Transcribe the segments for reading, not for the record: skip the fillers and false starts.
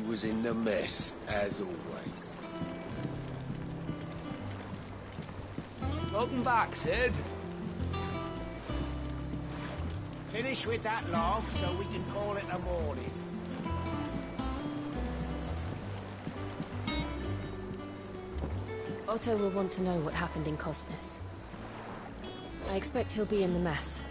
was in the mess, as always. Welcome back, Sid. Finish with that log so we can call it a morning. Otto will want to know what happened in Costness. I expect he'll be in the mess.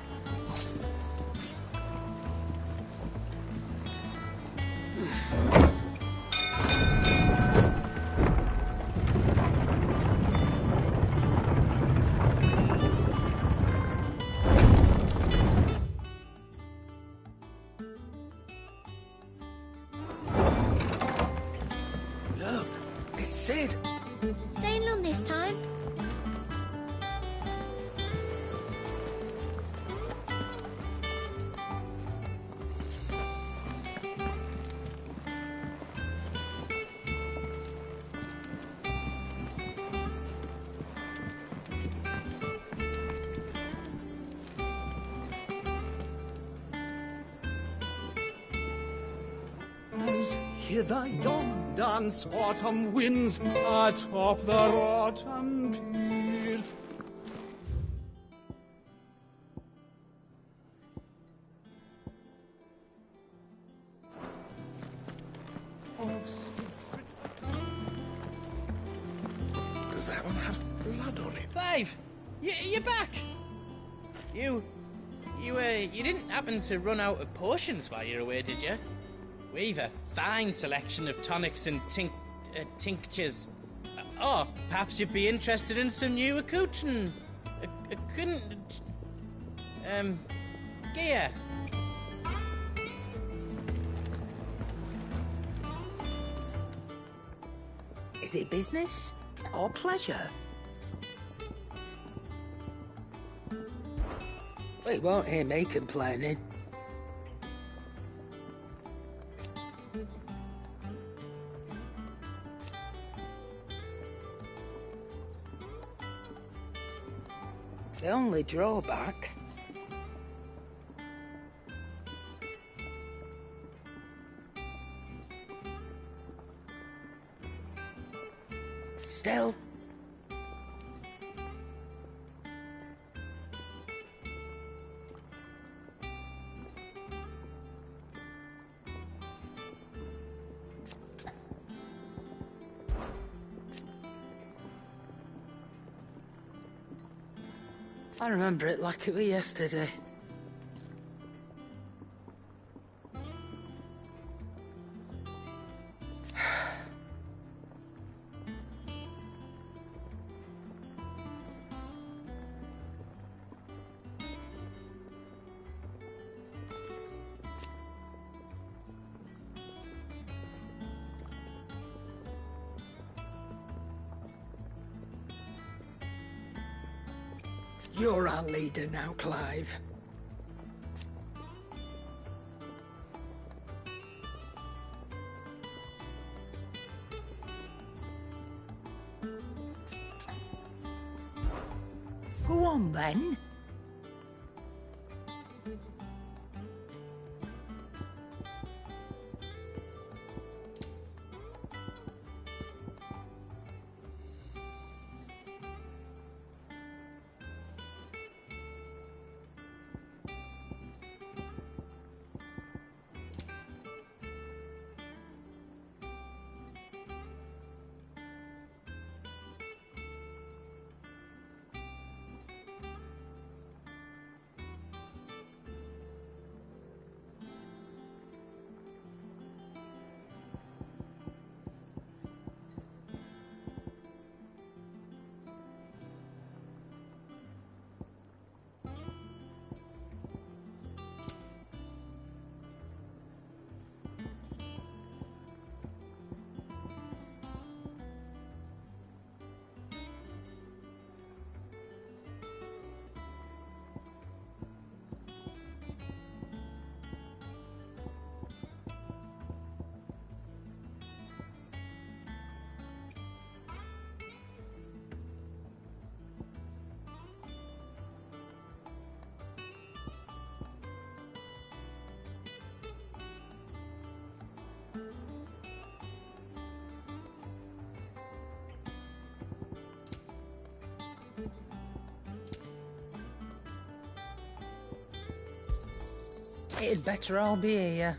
Look, it's Sid. Staying long this time? As hither yon dance autumn winds atop the rotten pier. Does that one have blood on it? Clive, you're back. You didn't happen to run out of potions while you're away, did you? We've a fine selection of tonics and tinctures. Or perhaps you'd be interested in some new accoutrement. Gear. Is it business or pleasure? Well, you won't hear me complaining. The only drawback... Still... I remember it like it was yesterday. You're our leader now, Clive. Go on, then. It'd better all be here.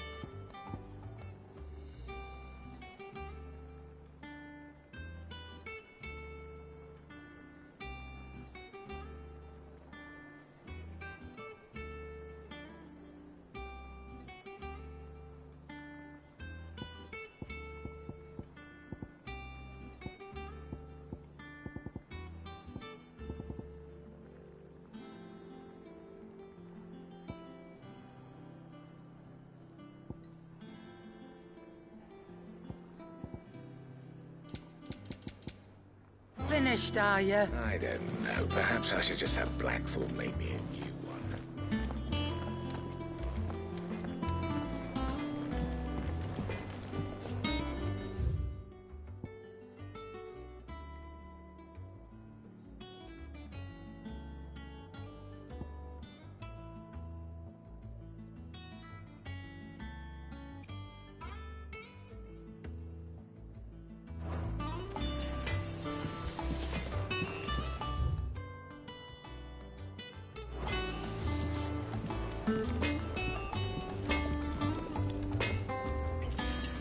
Finished, are you? I don't know. Perhaps I should just have Blackthorn make me a new one.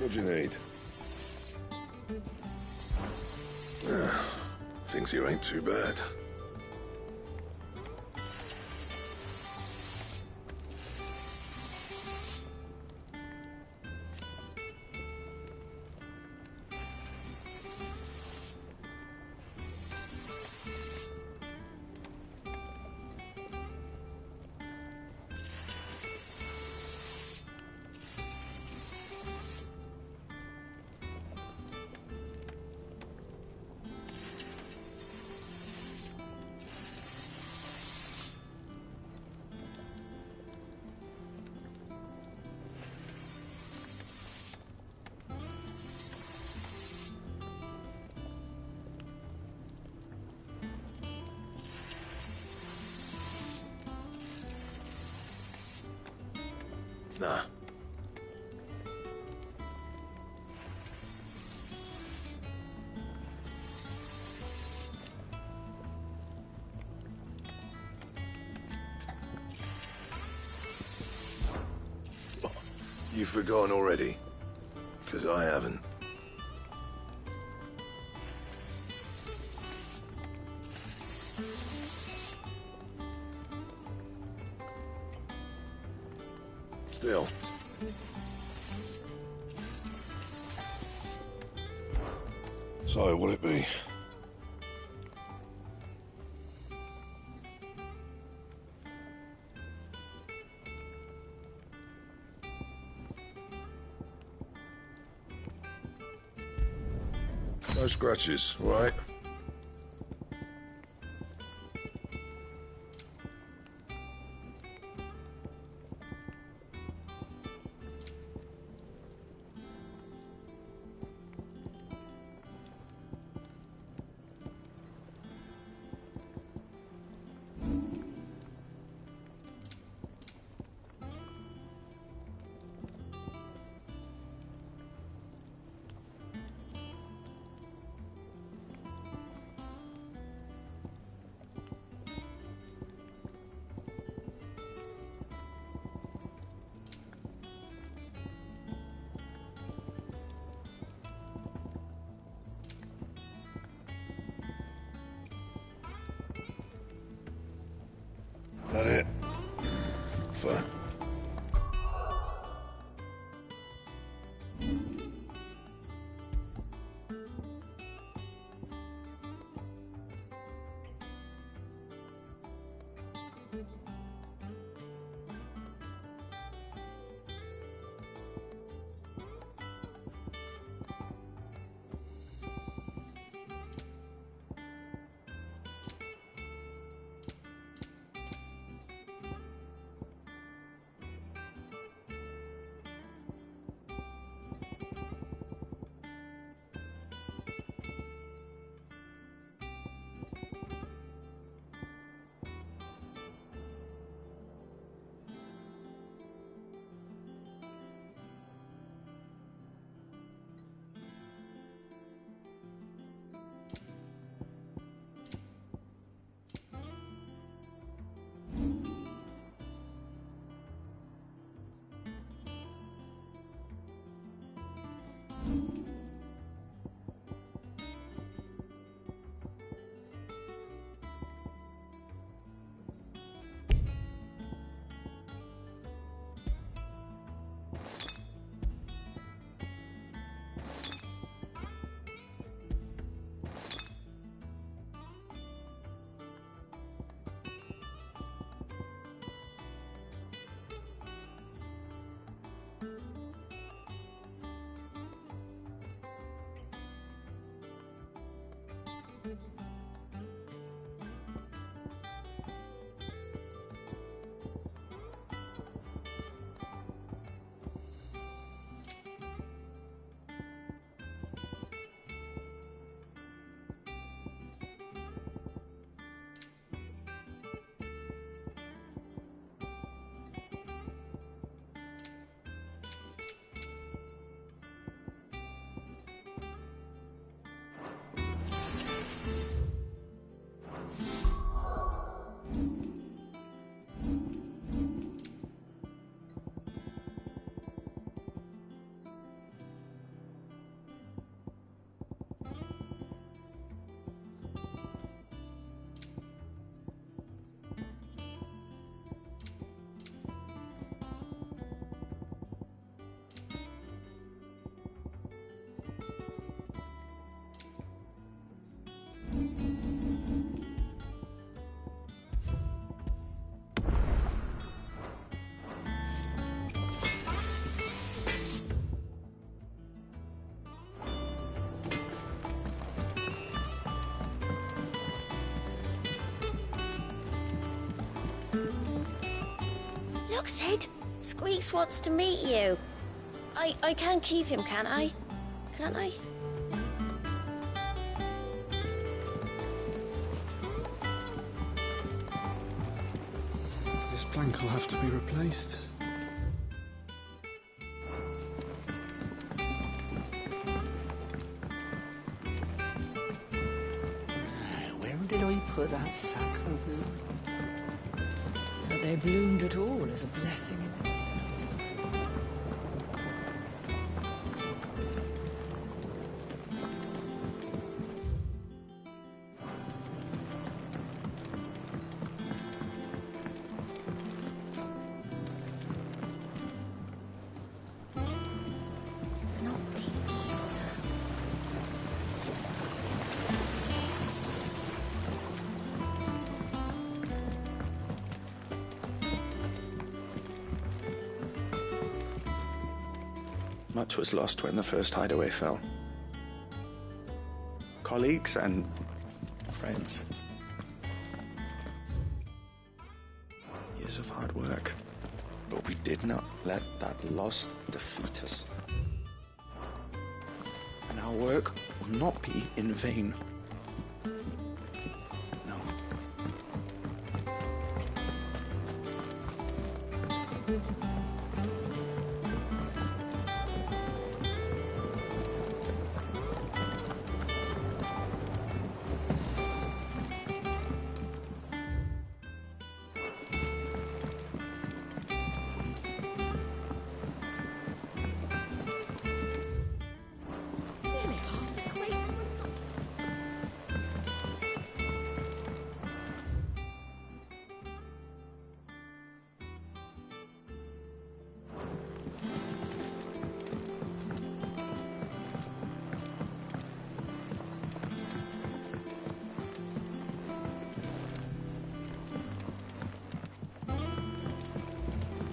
What do you need? Things here ain't too bad. Nah. You've forgotten already? 'Cause I haven't. Still. So, what'll it be? No scratches, right? Look, Sid. Squeaks wants to meet you. I can keep him, can't I? Can't I? This plank will have to be replaced. Where did I put that sack of love? That they bloomed at all is a blessing in itself. It's not the Much was lost when the first hideaway fell. Colleagues and friends. Years of hard work. But we did not let that loss defeat us. And our work will not be in vain. No.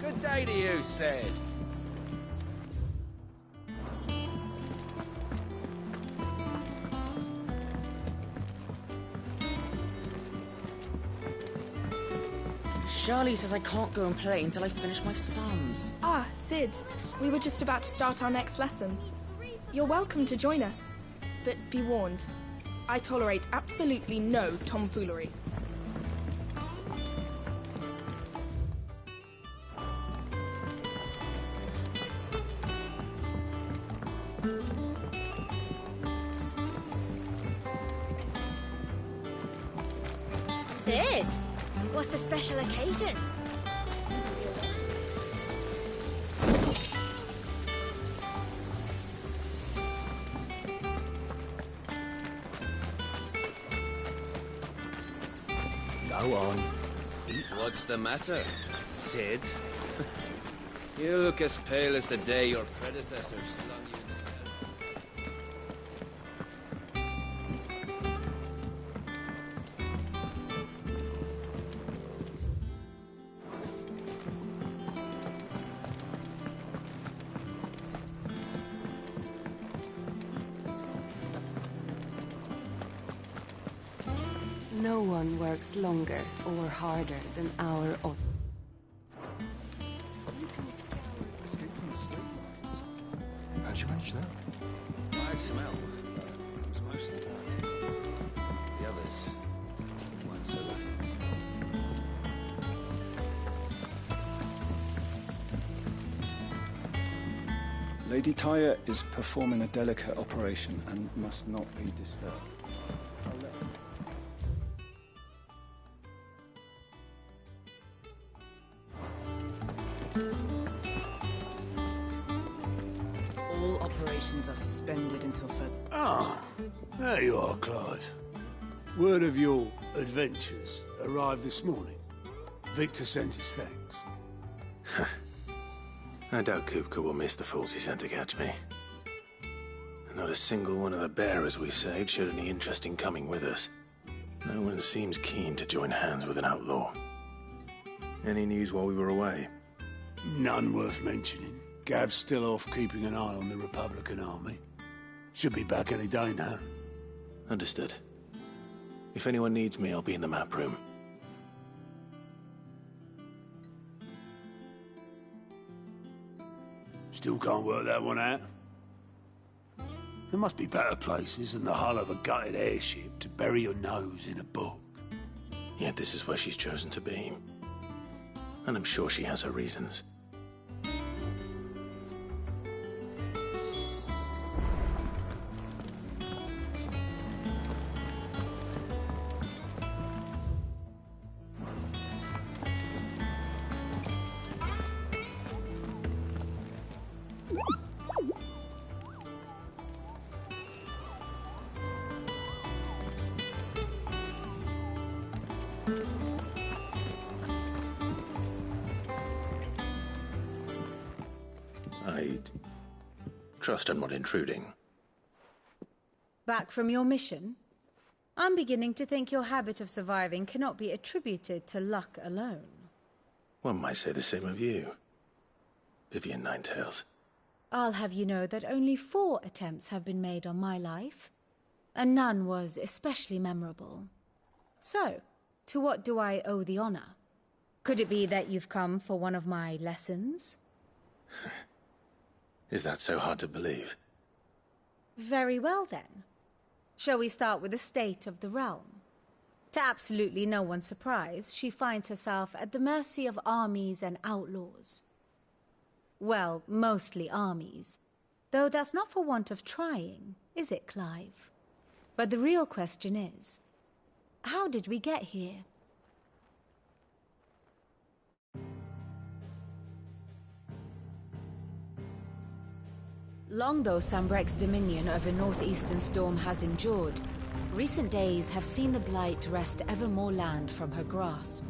Good day to you, Sid. Charlie says I can't go and play until I finish my sums. Ah, Sid. We were just about to start our next lesson. You're welcome to join us. But be warned, I tolerate absolutely no tomfoolery. Sid, what's the special occasion? Go on. What's the matter, Sid? You look as pale as the day your predecessor slung you in the cell. No one works longer or harder than our author. Escape from the slave markets. How'd you manage that? My smell was mostly blood. The others weren't so lucky. Lady Tyre is performing a delicate operation and must not be disturbed. All operations are suspended until further... Ah, there you are, Clive. Word of your adventures arrived this morning. Victor sent his thanks. I doubt Kupka will miss the fools he sent to catch me. Not a single one of the bearers we saved showed any interest in coming with us. No one seems keen to join hands with an outlaw. Any news while we were away? None worth mentioning. Gav's still off keeping an eye on the Republican army. Should be back any day now. Understood. If anyone needs me, I'll be in the map room. Still can't work that one out. There must be better places than the hull of a gutted airship to bury your nose in a book. Yet this is where she's chosen to be. And I'm sure she has her reasons. I'd trust I'm not intruding. Back from your mission? I'm beginning to think your habit of surviving cannot be attributed to luck alone. One might say the same of you, Vivian Ninetails. I'll have you know that only 4 attempts have been made on my life, and none was especially memorable. So, to what do I owe the honor? Could it be that you've come for one of my lessons? Is that so hard to believe? Very well, then. Shall we start with the state of the realm? To absolutely no one's surprise, she finds herself at the mercy of armies and outlaws. Well, mostly armies. Though that's not for want of trying, is it, Clive? But the real question is, how did we get here? Long though Sambrek's dominion over northeastern Storm has endured, recent days have seen the Blight wrest ever more land from her grasp.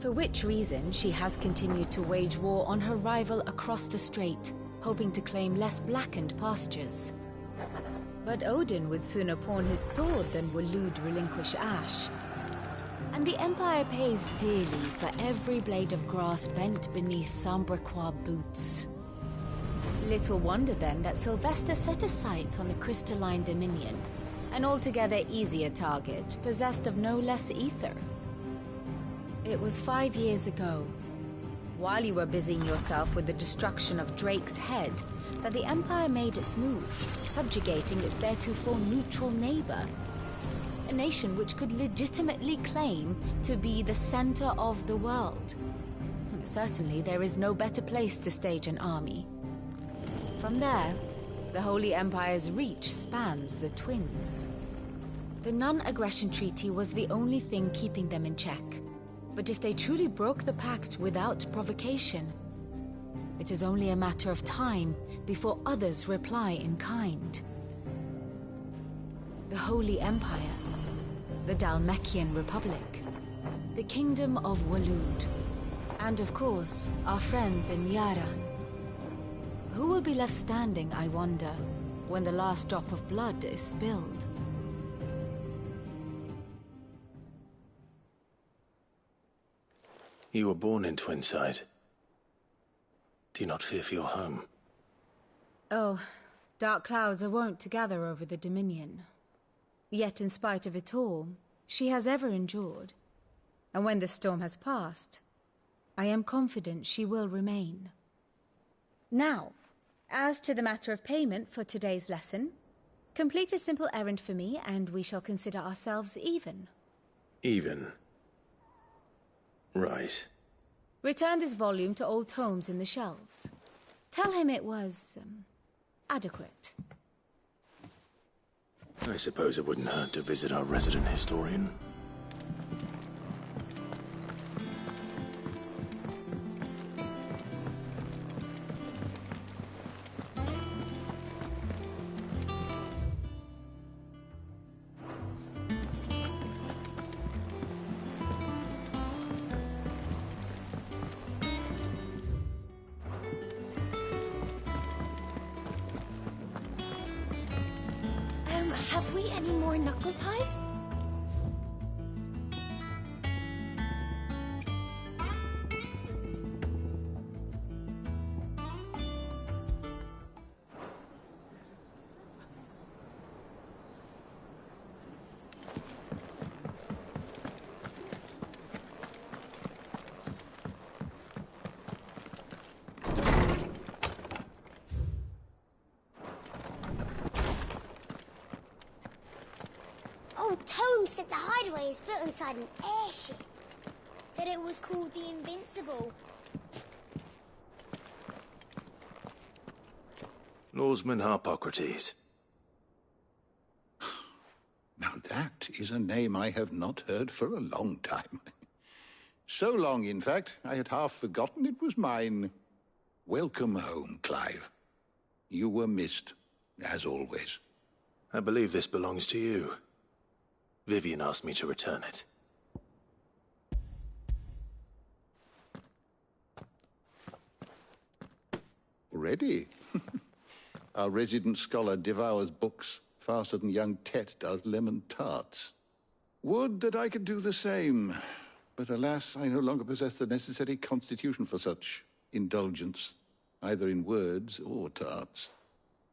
For which reason she has continued to wage war on her rival across the strait, hoping to claim less blackened pastures. But Odin would sooner pawn his sword than Waloed relinquish Ash. And the Empire pays dearly for every blade of grass bent beneath Sambrequois boots. Little wonder then that Sylvester set his sights on the Crystalline Dominion, an altogether easier target, possessed of no less ether. It was 5 years ago, while you were busying yourself with the destruction of Drake's head, that the Empire made its move, subjugating its theretofore neutral neighbor. A nation which could legitimately claim to be the center of the world. Certainly there is no better place to stage an army. From there, the Holy Empire's reach spans the Twins. The non-aggression treaty was the only thing keeping them in check. But if they truly broke the pact without provocation, it is only a matter of time before others reply in kind. The Holy Empire, the Dhalmekian Republic, the Kingdom of Waloed, and of course, our friends in Yaran. Who will be left standing, I wonder, when the last drop of blood is spilled? You were born in Twinside. Do you not fear for your home? Oh, dark clouds are wont to gather over the Dominion. Yet in spite of it all, She has ever endured, and when the storm has passed, I am confident she will remain. Now, as to the matter of payment for today's lesson, complete a simple errand for me, and we shall consider ourselves even. Even? Right. Return this volume to old tomes in the shelves. Tell him it was, adequate. I suppose it wouldn't hurt to visit our resident historian. Have we any more knuckle pies? Tome said the hideaway is built inside an airship. Said it was called the Invincible. Norseman Harpocrates. Now that is a name I have not heard for a long time. So long, in fact, I had half forgotten it was mine. Welcome home, Clive. You were missed, as always. I believe this belongs to you. Vivian asked me to return it. Already? Our resident scholar devours books faster than young Tet does lemon tarts. Would that I could do the same. But alas, I no longer possess the necessary constitution for such indulgence, either in words or tarts.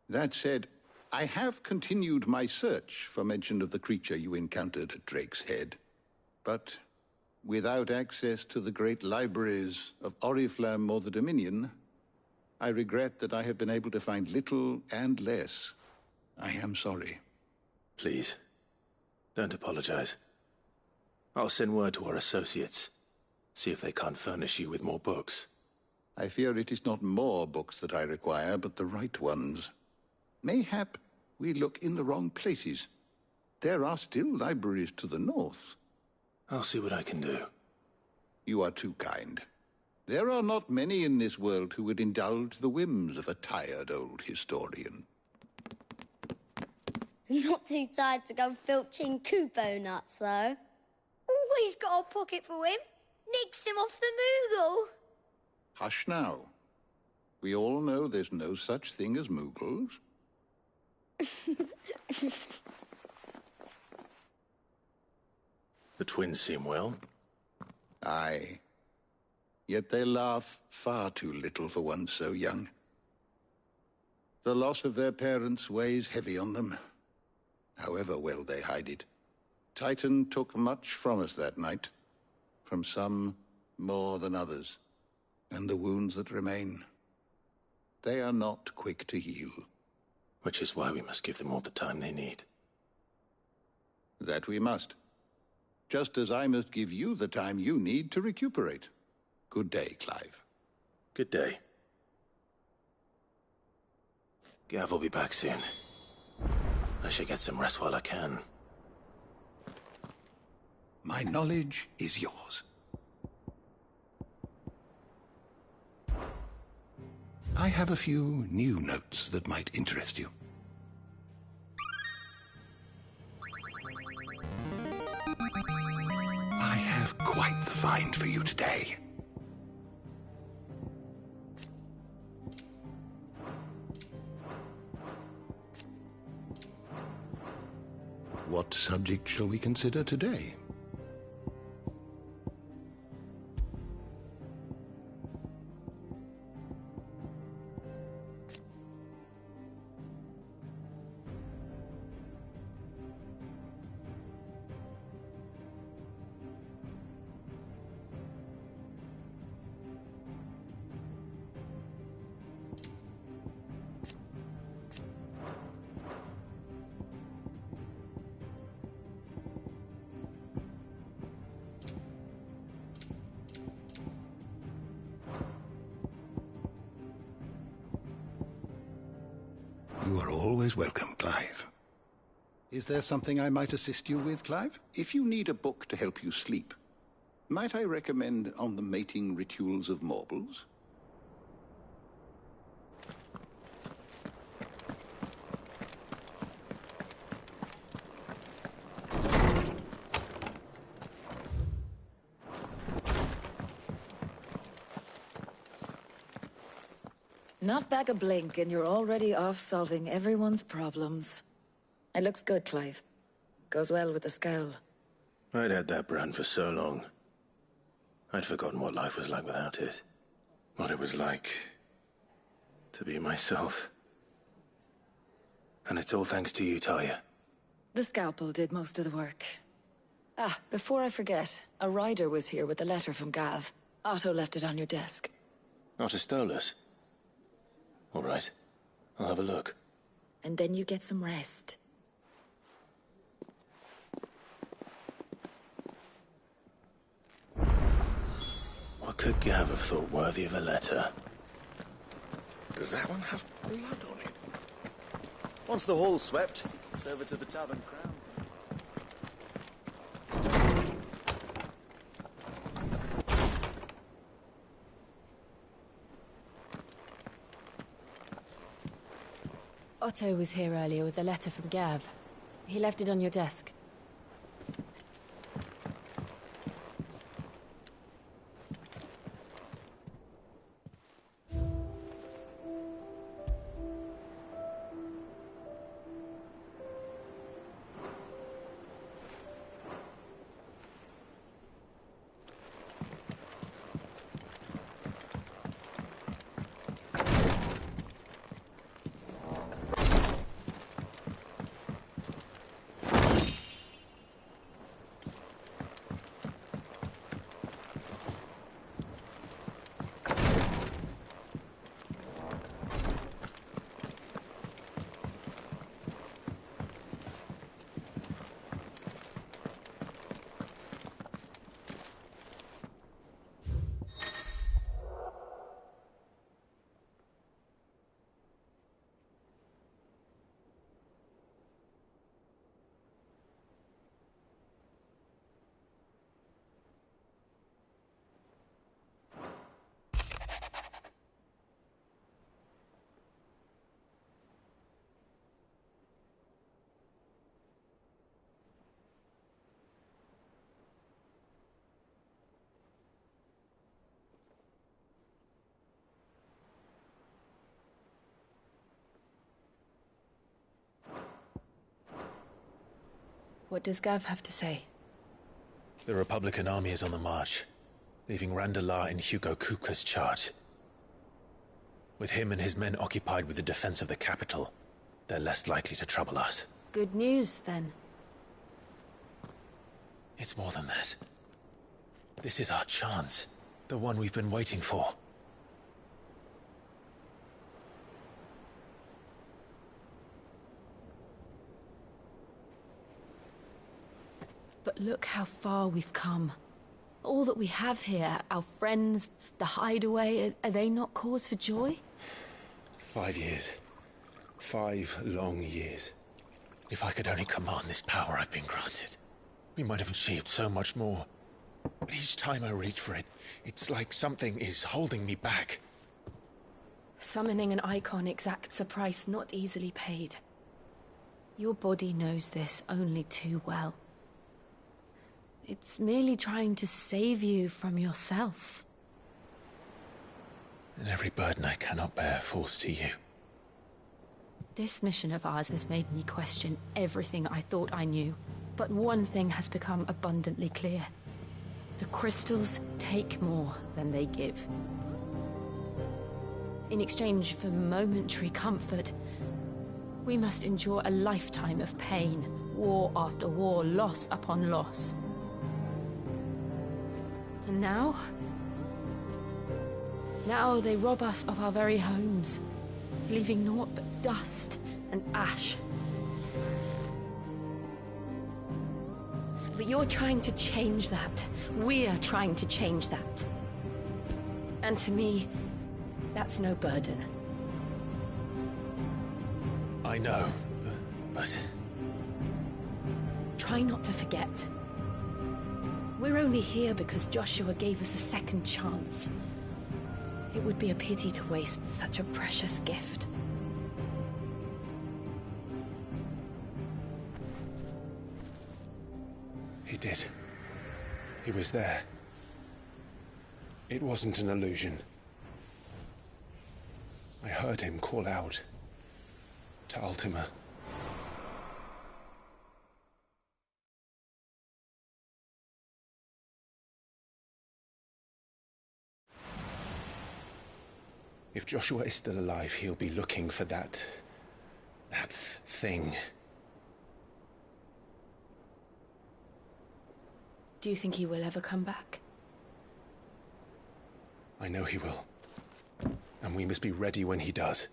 That said, I have continued my search for mention of the creature you encountered at Drake's Head. But without access to the great libraries of Oriflamme or the Dominion, I regret that I have been able to find little and less. I am sorry. Please, don't apologize. I'll send word to our associates. See if they can't furnish you with more books. I fear it is not more books that I require, but the right ones. Mayhap we look in the wrong places. There are still libraries to the north. I'll see what I can do. You are too kind. There are not many in this world who would indulge the whims of a tired old historian. Not too tired to go filching Kupo nuts, though. Always got a pocket for him. Nicks him off the Moogle. Hush now. We all know there's no such thing as Moogles. The twins seem well. Aye. Yet they laugh far too little for one so young. The loss of their parents weighs heavy on them, however well they hide it. Titan took much from us that night, from some more than others, and the wounds that remain, they are not quick to heal. Which is why we must give them all the time they need. That we must. Just as I must give you the time you need to recuperate. Good day, Clive. Good day. Gav will be back soon. I should get some rest while I can. My knowledge is yours. I have a few new notes that might interest you. I have quite the find for you today. What subject shall we consider today? always welcome, Clive. Is there something I might assist you with, Clive? If you need a book to help you sleep, might I recommend On the Mating Rituals of Mortals? Not back a blink, and you're already off solving everyone's problems. It looks good, Clive. Goes well with the scowl. I'd had that brand for so long. I'd forgotten what life was like without it. What it was like to be myself. And it's all thanks to you, Talia. The scalpel did most of the work. Ah, before I forget, a rider was here with a letter from Gav. Otto left it on your desk. Not stole us. All right. I'll have a look. And then you get some rest. What could Gav have thought worthy of a letter? Does that one have blood on it? Once the hall's swept, it's over to the Tavern Crown. Otto was here earlier with a letter from Gav. He left it on your desk. What does Gav have to say? The Republican army is on the march, leaving Randalar in Hugo Kuka's charge. With him and his men occupied with the defense of the capital, they're less likely to trouble us. Good news, then. It's more than that. This is our chance. The one we've been waiting for. But look how far we've come. All that we have here, our friends, the hideaway, are they not cause for joy? 5 years. 5 long years. If I could only command this power I've been granted, we might have achieved so much more. But each time I reach for it, it's like something is holding me back. Summoning an icon exacts a price not easily paid. Your body knows this only too well. It's merely trying to save you from yourself. And every burden I cannot bear falls to you. This mission of ours has made me question everything I thought I knew. But one thing has become abundantly clear. The crystals take more than they give. In exchange for momentary comfort, we must endure a lifetime of pain, war after war, loss upon loss. And now? Now they rob us of our very homes, leaving naught but dust and ash. But you're trying to change that. We're trying to change that. And to me, that's no burden. I I know, but... Try not to forget. We're only here because Joshua gave us a second chance. It would be a pity to waste such a precious gift. He did. He was there. It wasn't an illusion. I heard him call out to Ultima. If Joshua is still alive, he'll be looking for that thing. Do you think he will ever come back? I know he will. And we must be ready when he does.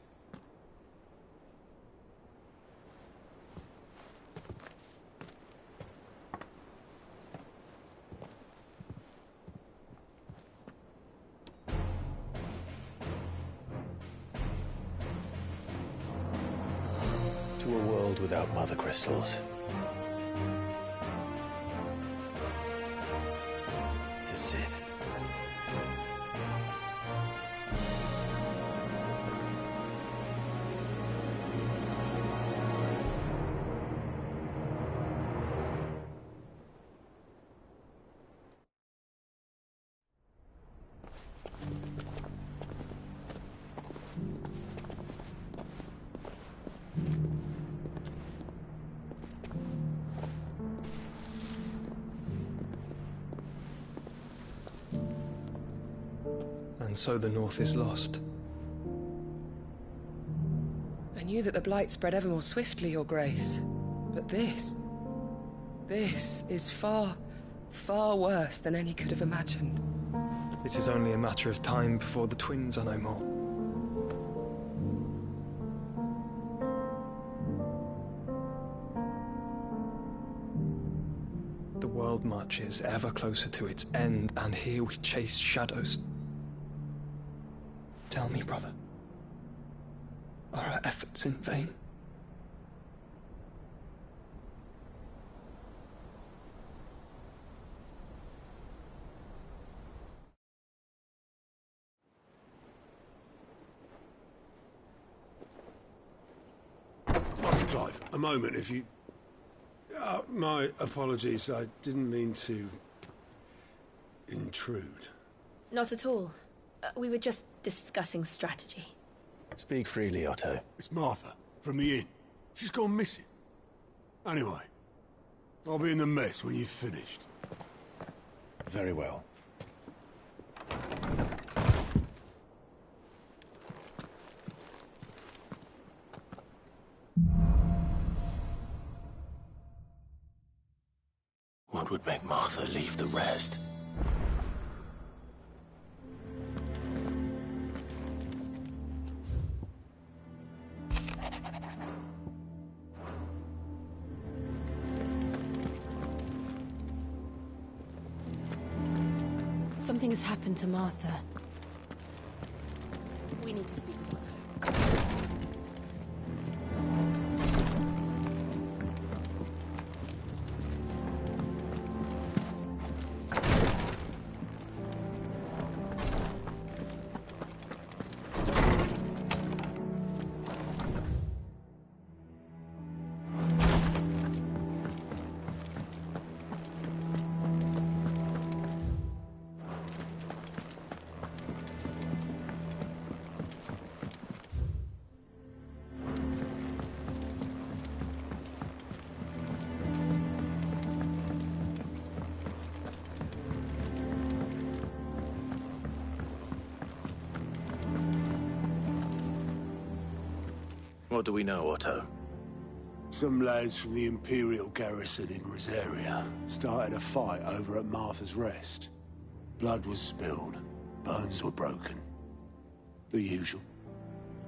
To a world without mother crystals. To Sid. And so the North is lost. I knew that the Blight spread ever more swiftly, Your Grace. But this is far, far worse than any could have imagined. It is only a matter of time before the twins are no more. The world marches ever closer to its end, and here we chase shadows. Tell me, brother, are our efforts in vain? Master Clive, a moment, if you... my apologies, I didn't mean to... intrude. Not at all. We were just discussing strategy. Speak freely, Otto. It's Martha, from the inn. She's gone missing. Anyway, I'll be in the mess when you've finished. Very well. What would make Martha leave the rest? Something has happened to Martha. We need to speak with Otto. What do we know, Otto? Some lads from the Imperial garrison in Rosaria started a fight over at Martha's Rest. Blood was spilled, bones were broken. The usual.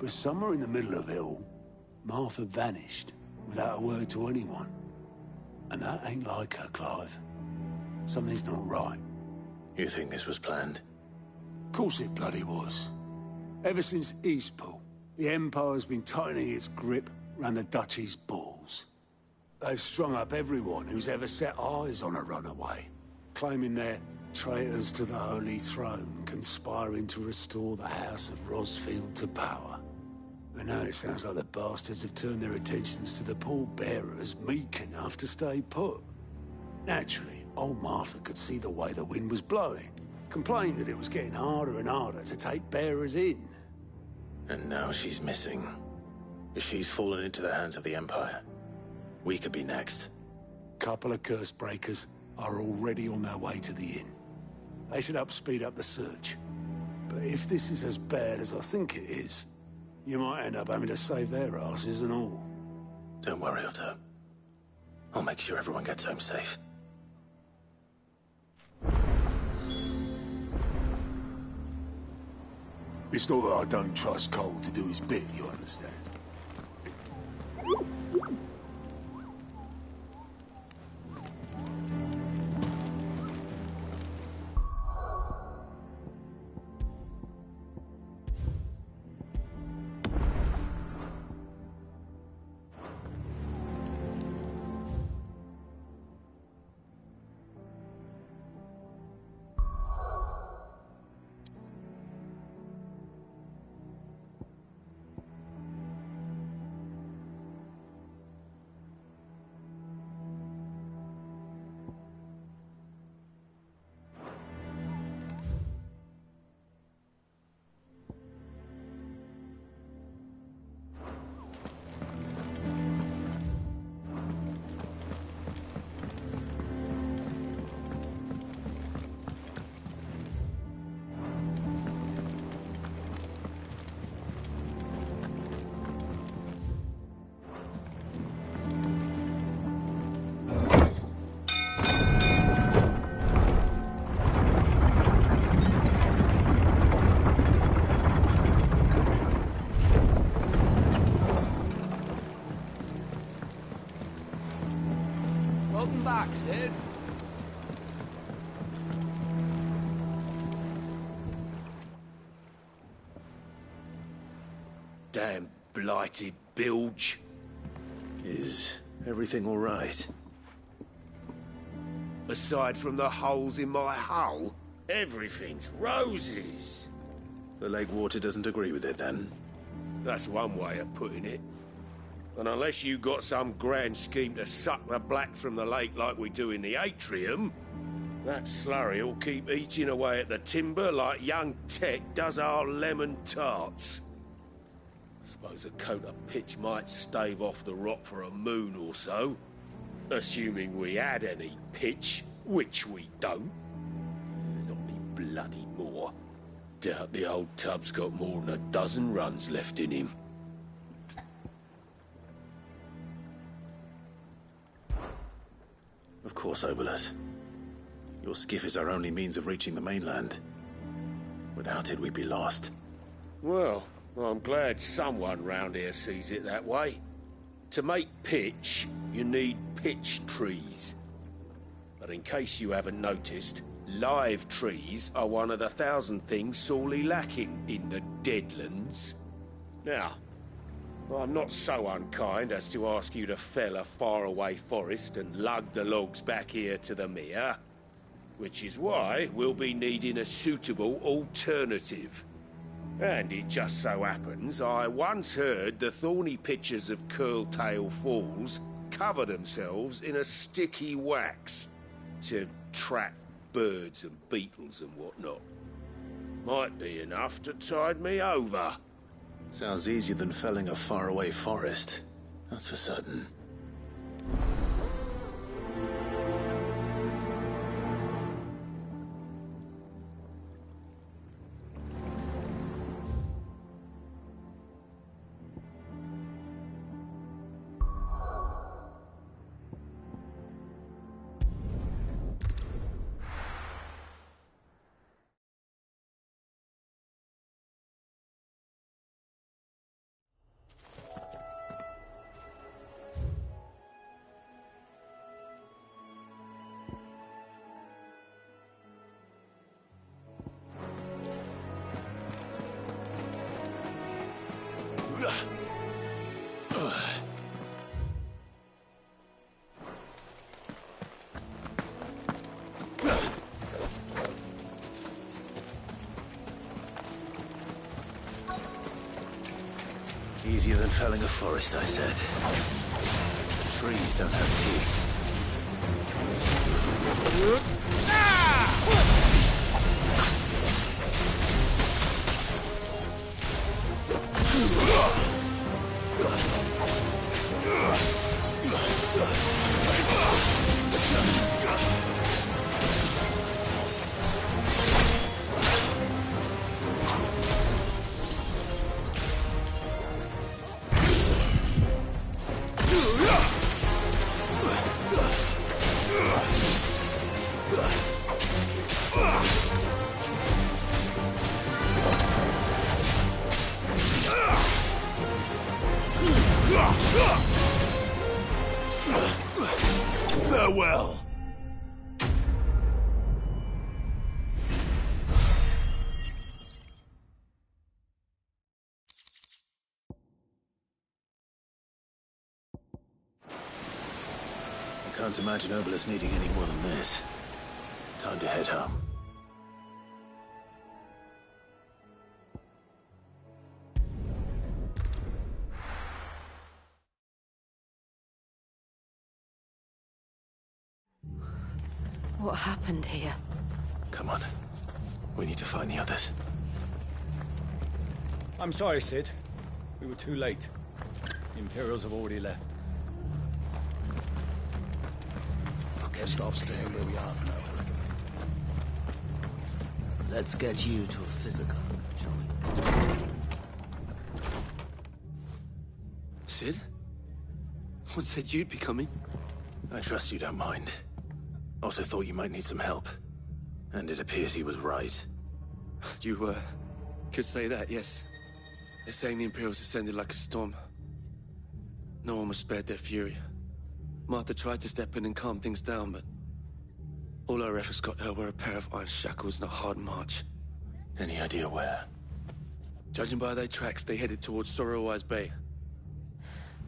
But somewhere in the middle of it all, Martha vanished without a word to anyone. And that ain't like her, Clive. Something's not right. You think this was planned? Of course it bloody was. Ever since Eastpool, the Empire's been tightening its grip ran the duchy's balls. They've strung up everyone who's ever set eyes on a runaway, claiming they're traitors to the Holy Throne, conspiring to restore the House of Rosfield to power. And now it sounds like the bastards have turned their attentions to the pallbearers meek enough to stay put. Naturally, old Martha could see the way the wind was blowing, complained that it was getting harder and harder to take bearers in. And now she's missing. If she's fallen into the hands of the Empire, we could be next. Couple of curse breakers are already on their way to the inn. They should help speed up the search. But if this is as bad as I think it is, you might end up having to save their asses and all. Don't worry, Otto. I'll make sure everyone gets home safe. It's not that I don't trust Cole to do his bit, you understand? Welcome back, Sid. Damn blighted bilge. Is everything all right? Aside from the holes in my hull, everything's roses. The lake water doesn't agree with it, then? That's one way of putting it. And unless you got some grand scheme to suck the black from the lake like we do in the atrium, that slurry will keep eating away at the timber like young Tech does our lemon tarts. Suppose a coat of pitch might stave off the rock for a moon or so. Assuming we had any pitch, which we don't. Not any bloody more. Doubt the old tub's got more than a dozen runs left in him. Of course, Obolus. Your skiff is our only means of reaching the mainland. Without it, we'd be lost. Well, I'm glad someone round here sees it that way. To make pitch, you need pitch trees. But in case you haven't noticed, live trees are one of the 1,000 things sorely lacking in the Deadlands. Now, I'm not so unkind as to ask you to fell a faraway forest and lug the logs back here to the mere, which is why we'll be needing a suitable alternative. And it just so happens I once heard the thorny pitchers of Curltail Falls cover themselves in a sticky wax to trap birds and beetles and whatnot. Might be enough to tide me over. Sounds easier than felling a faraway forest. That's for certain. easier than felling a forest, I said. The trees don't have teeth. Farewell. I can't imagine Obelisk needing any more than this. Time to head home. What happened here? Come on. We need to find the others. I'm sorry, Sid. We were too late. The Imperials have already left. Best off staying where we are for now. Let's get you to a physical, shall we? Sid? What said you'd be coming? I trust you don't mind. Also thought you might need some help. And it appears he was right. You, could say that, yes. They're saying the Imperials ascended like a storm. No one was spared their fury. Martha tried to step in and calm things down, but all our efforts got her were a pair of iron shackles and a hard march. Any idea where? Judging by their tracks, they headed towards Sorrowwise Bay.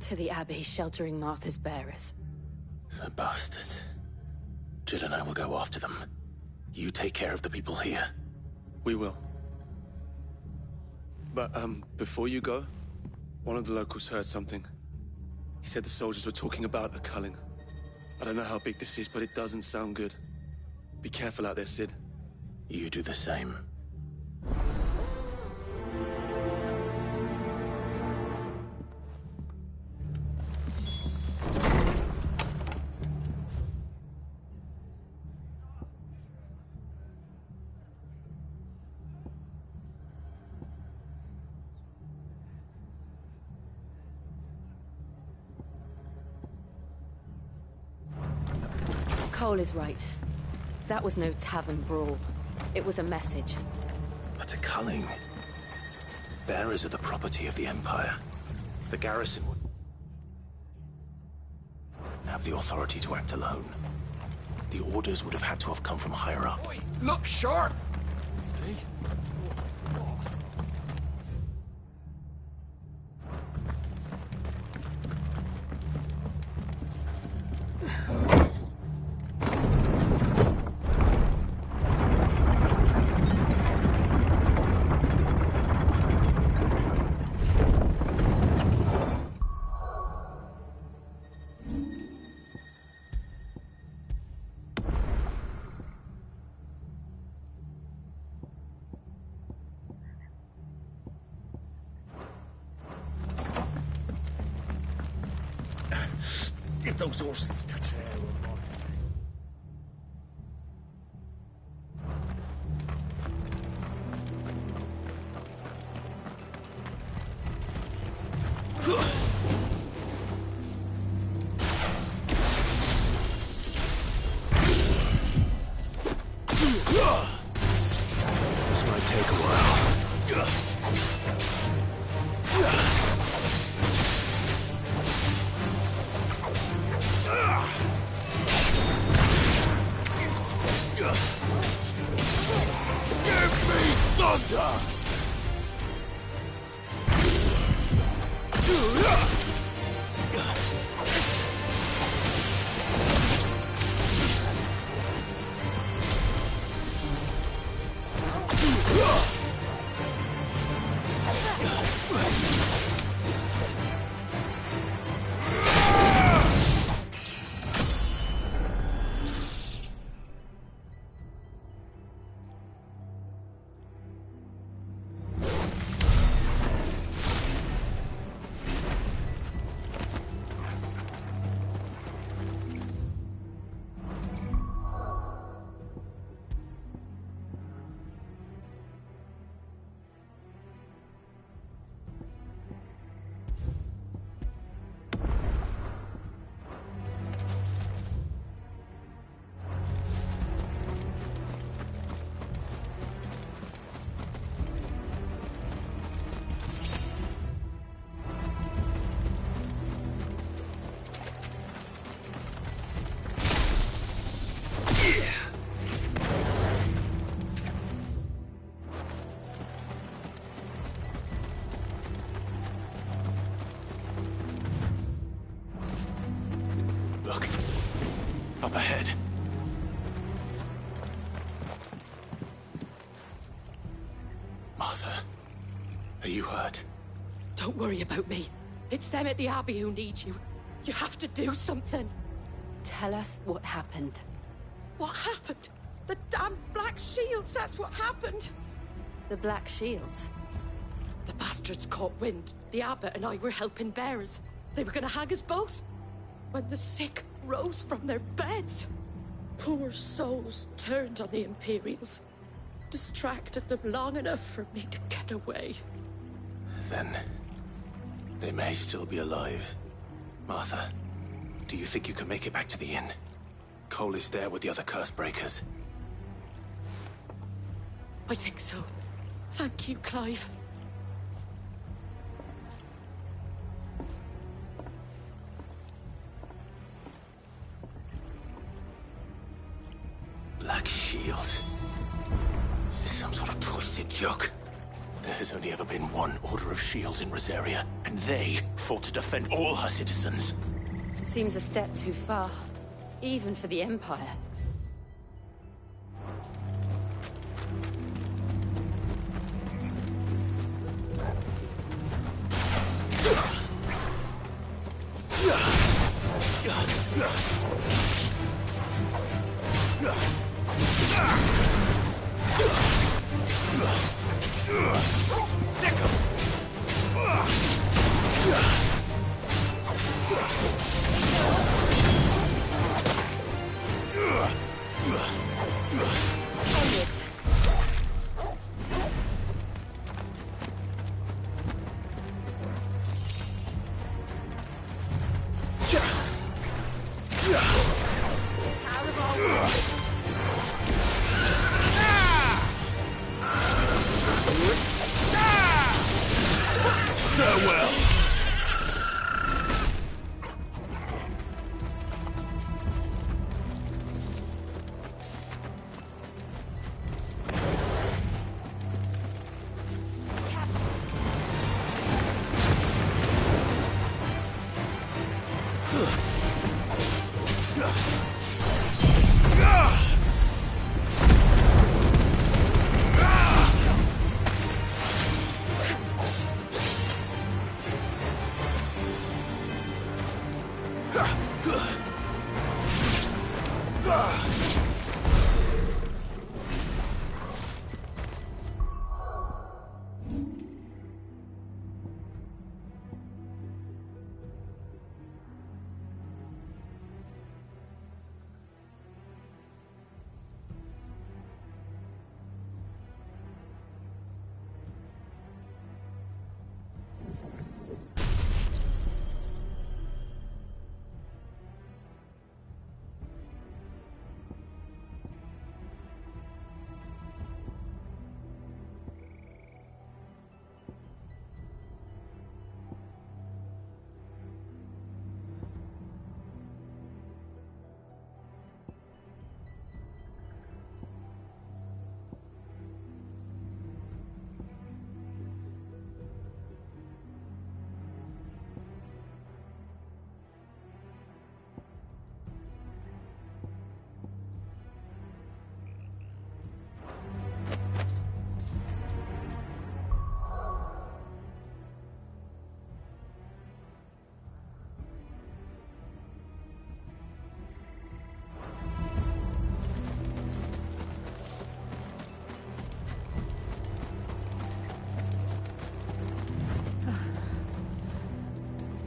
To the Abbey sheltering Martha's bearers. The bastards. Jill and I will go after them. You take care of the people here. We will. But, before you go, one of the locals heard something. He said the soldiers were talking about a culling. I don't know how big this is, but it doesn't sound good. Be careful out there, Sid. You do the same. Cole is right. That was no tavern brawl. It was a message. But a culling. Bearers are the property of the Empire. The garrison wouldn't have the authority to act alone. The orders would have had to have come from higher up. Look sharp! If those horses touch an arrow, This might take a while. Look. Up ahead. Martha, are you hurt? Don't worry about me. It's them at the Abbey who need you. You have to do something. Tell us what happened. What happened? The damn Black Shields, that's what happened. The Black Shields? The bastards caught wind. The abbot and I were helping bearers. They were gonna hang us both. When the sick rose from their beds, poor souls turned on the Imperials. Distracted them long enough for me to get away. Then... they may still be alive. Martha, do you think you can make it back to the inn? Cole is there with the other curse breakers. I think so. Thank you, Clive. Black Shields? Is this some sort of twisted joke? There has only ever been one Order of Shields in Rosaria, and they fought to defend all her citizens. Seems a step too far, even for the Empire.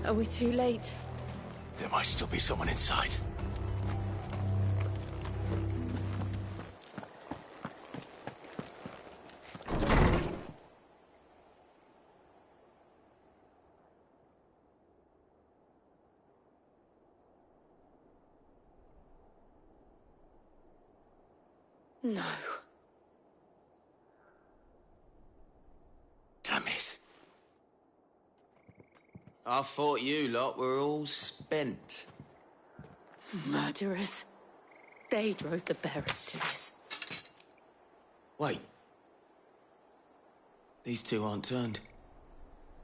Are we too late? There might still be someone inside. No. Damn it. I thought you lot were all spent. Murderers. They drove the bearers to this. Wait. These two aren't turned.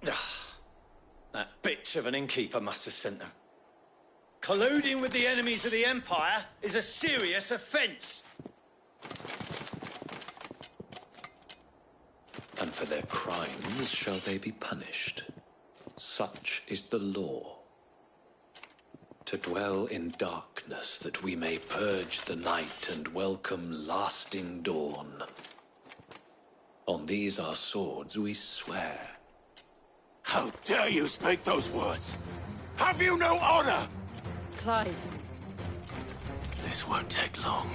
That bitch of an innkeeper must have sent them. Colluding with the enemies of the Empire is a serious offence. And for their crimes shall they be punished. Such is the law. To dwell in darkness that we may purge the night and welcome lasting dawn. On these our swords we swear. How dare you speak those words? Have you no honor? Clive. This won't take long.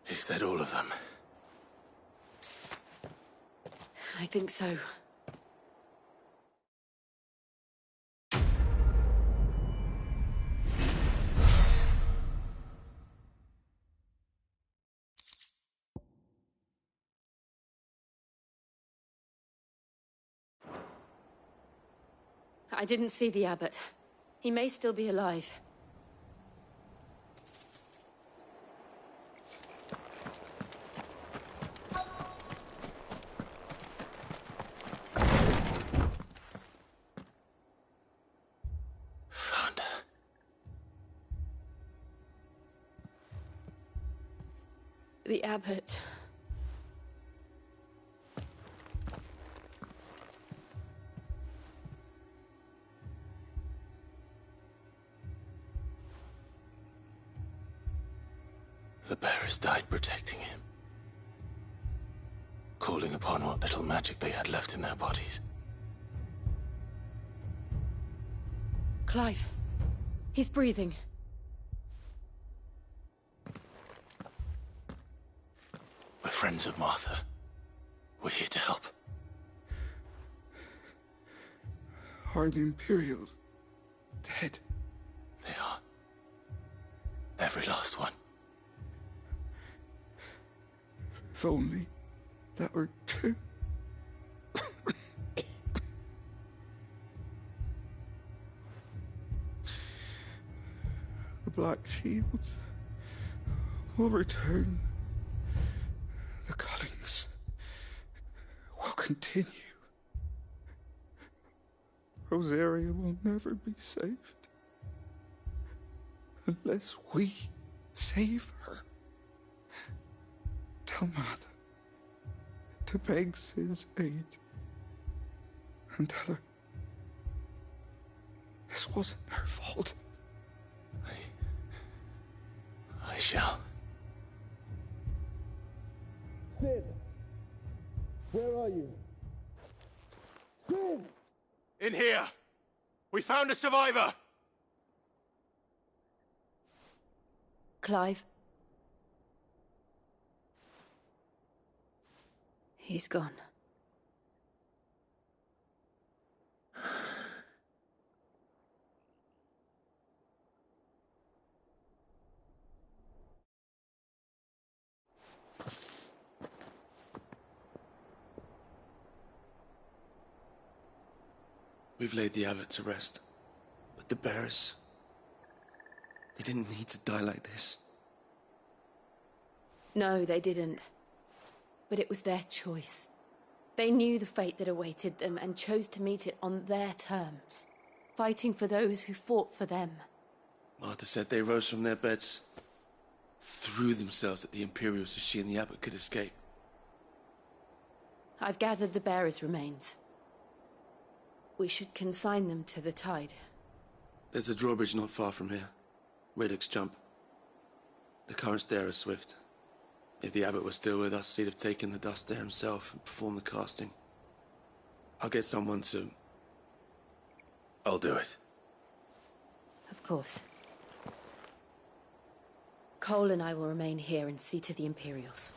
Is that all of them? I think so. I didn't see the abbot. He may still be alive. Found her. The abbot. The bearers died protecting him. Calling upon what little magic they had left in their bodies. Clive. He's breathing. We're friends of Martha. We're here to help. Are the Imperials dead? They are. Every last one. If only that were true. The Black Shields will return. The cullings will continue. Rosaria will never be saved unless we save her. Tell Mother to beg Sid's aid and tell her this wasn't her fault. I shall. Sid! Where are you? Sid! In here! We found a survivor! Clive. He's gone. We've laid the abbot to rest. But the bearers... they didn't need to die like this. No, they didn't. But it was their choice. They knew the fate that awaited them and chose to meet it on their terms, fighting for those who fought for them. Martha said they rose from their beds, threw themselves at the Imperials so she and the abbot could escape. I've gathered the bearer's remains. We should consign them to the tide. There's a drawbridge not far from here. Reddick's Jump. The currents there are swift. If the abbot was still with us, he'd have taken the dust there himself and performed the casting. I'll get someone to... I'll do it. Of course. Cole and I will remain here and see to the Imperials.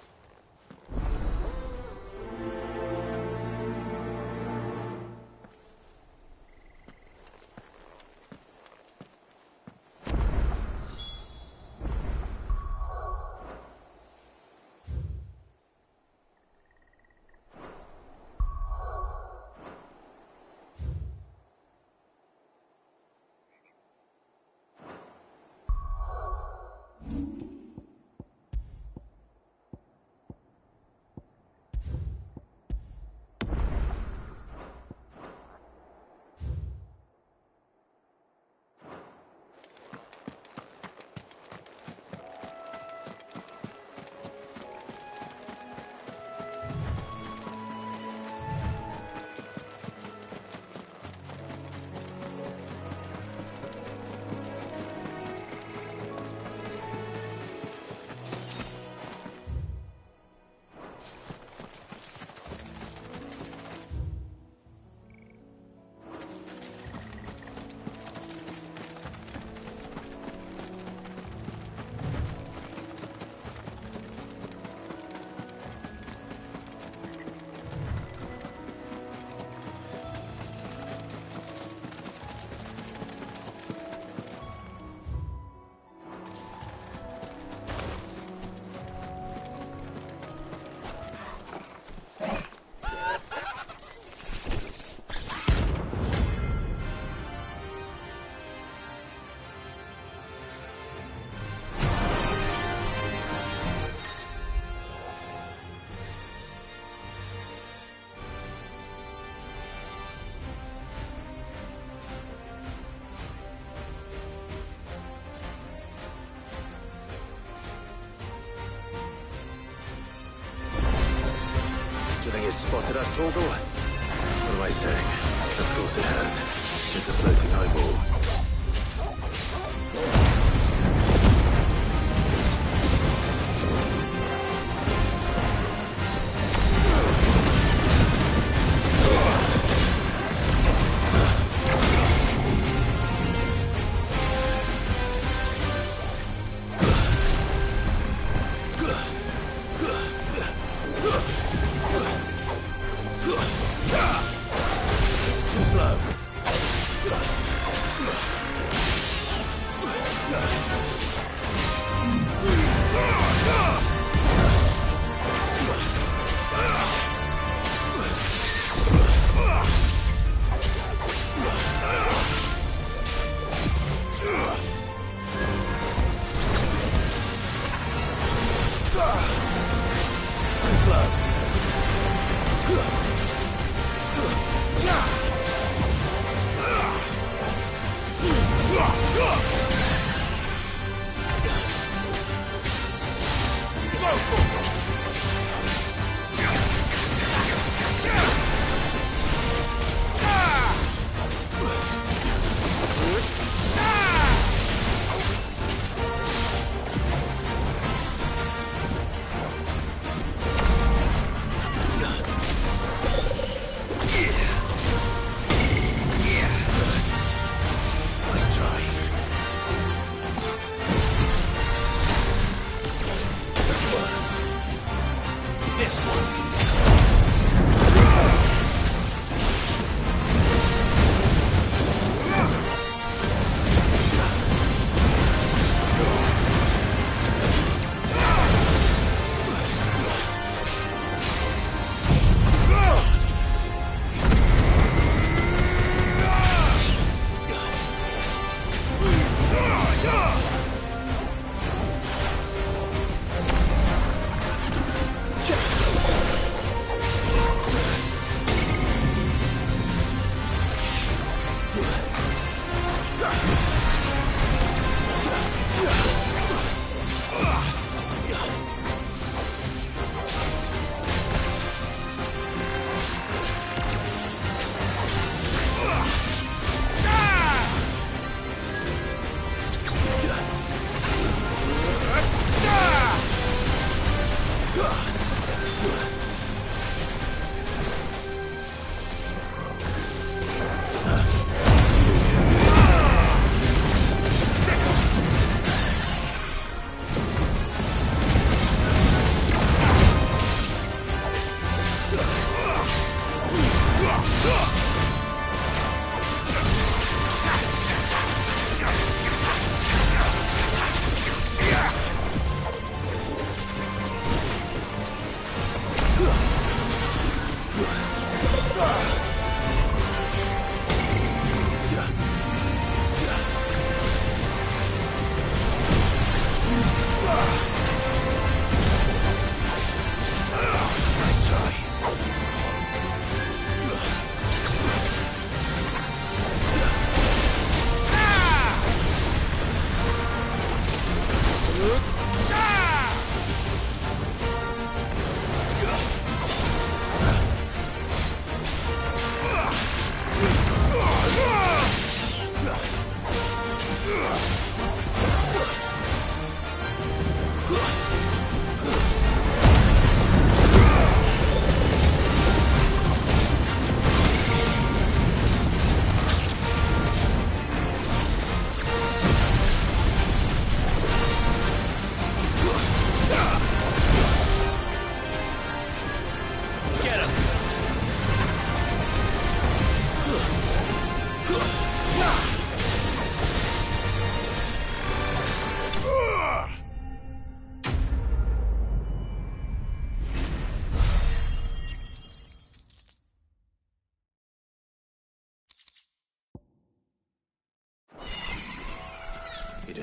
You think it's spotted us, Torgal? What am I saying? Of course it has. It's a floating eyeball.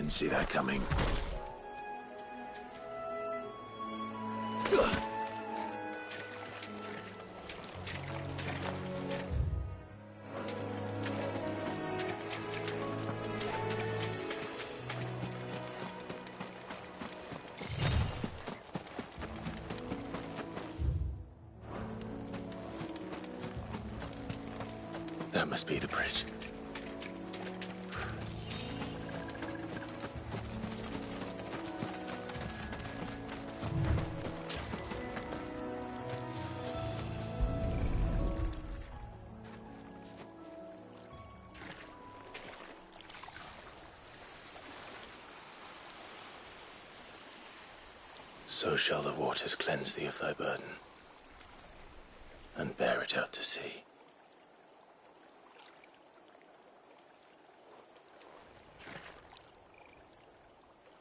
didn't see that coming. That must be the bridge. So shall the waters cleanse thee of thy burden, and bear it out to sea.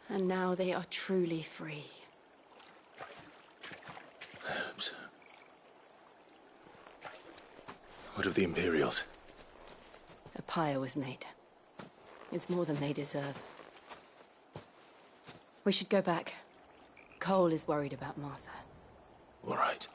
And now they are truly free. I hope so. What of the Imperials? A pyre was made. It's more than they deserve. We should go back. Cole is worried about Martha. All right.